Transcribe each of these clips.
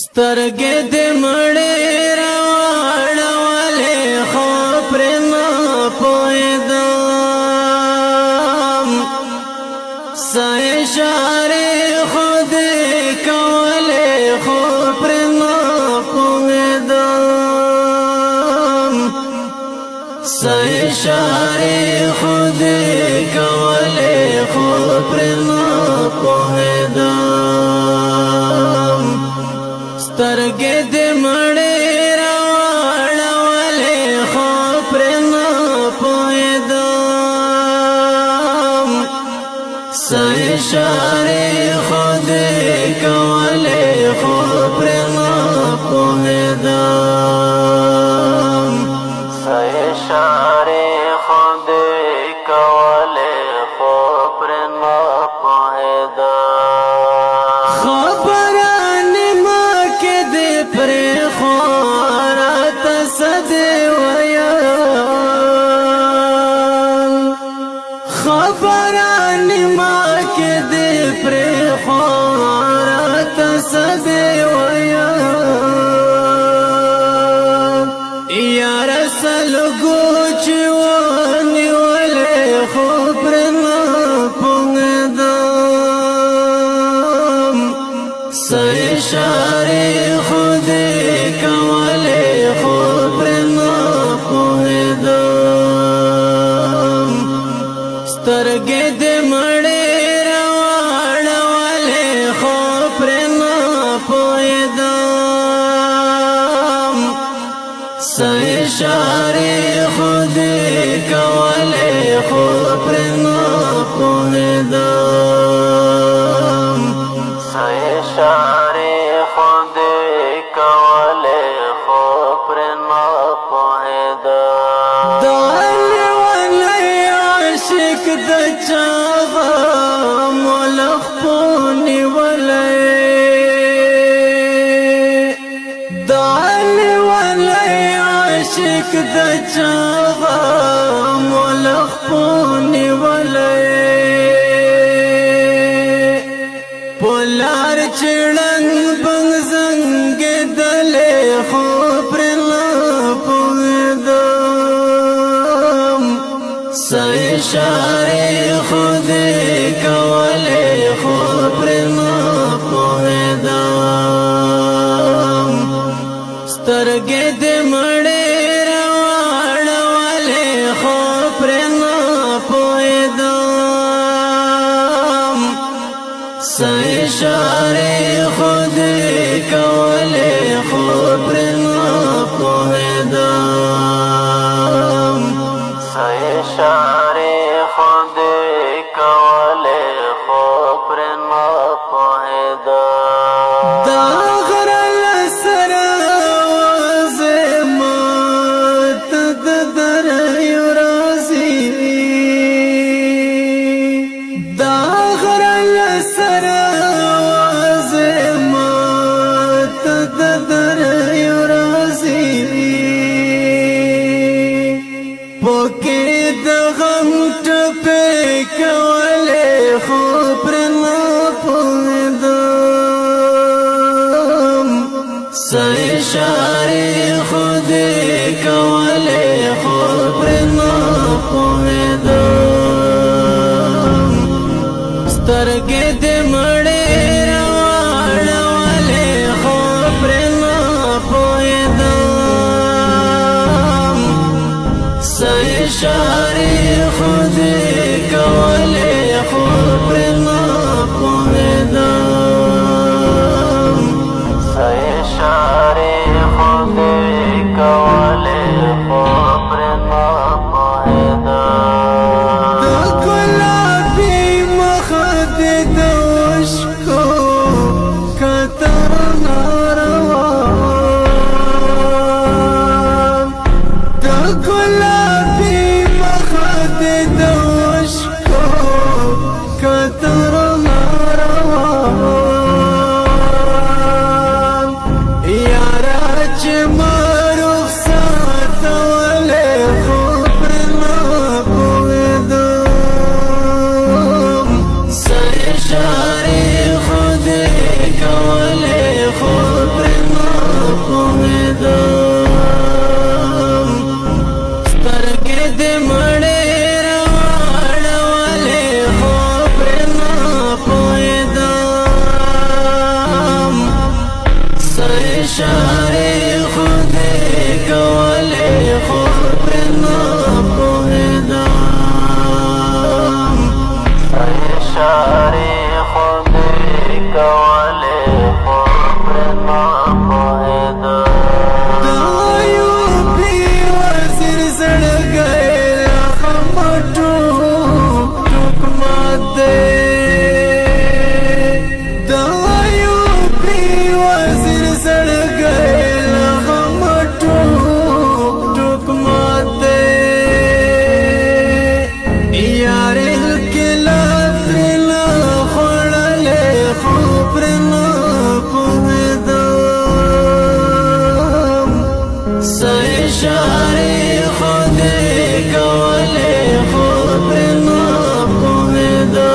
سترګې دې مړې راوړولې خو پرې نه پوهېدم څه اشارې خو دې کولې خو پرې نه پوهېدم څه اشارې خو دې کولې خو پرې نه پوهېدم سترګې دې مړې راوړولې خو پرې نه پوهېدم څه اشارې خو دې کولې خو پرې نه پوهېدم څه اشارې خو دې کولې خو پرې نه پوهېدم خبران ما کې دې پرې خورات سدې ویا یا رسل ګوچ ونی ولې خو پرې نه پوهېدم څه اشارې خو دې کولې خو پرې نه پوهېدم سترګې دې مړې راوړولې خو پرې نه پوهېدم څه اشارې خو دې کولې خو پرې نه پوهېدم څه اشارې خو دې کولې خو پرې نه پوهېدم عاشق د چاغه ملخ پونی ولې دال ولې عاشق د چاغه ملخ پونی ولې پولار چړنګ بنګ زنګ دلې خو پر نه پوهېدم څه اشارې خو دې کولې خو پرې نه پوهېدم سترګې دې مړې راوړولې خو پرې نه پوهېدم څه اشارې خو دې کولې خو پرې نه پوهېدم څه اشارې خو دې کولې خو پرې نه پوهېدم دا غره له سره وزما ته د دریو راځي دا غره له سره وزما ته د دریو راځي پوکې د غم ټپې کولې خو پرې نه پوهېدم څه اشارې خو دې کولې خو پرې نه پوهېدم سترګې دې مړې راوړولې خو پرې نه پوهېدم څه اشارې خو دې کولې خو پرې نه پوهېدم څه اشارې خو دې کولې خو پرې نه پوهېدم د ګلابي مخ دې د اوښکو کتر ناروان د ګلابي مخ دې د اشارے خود کولے خوب نہ پوہیدم اشارے خود کولے خوب نہ پوہیدم دایوبی وزیر سڑ گئے لخم ٹوک ٹوک ماتے اشارے خود کولے خوب نہ پوہیدم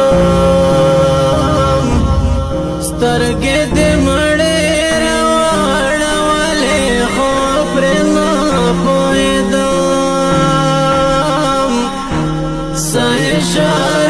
سترگے دے مڑے رواڑولے خوب نہ پوہیدم اشارے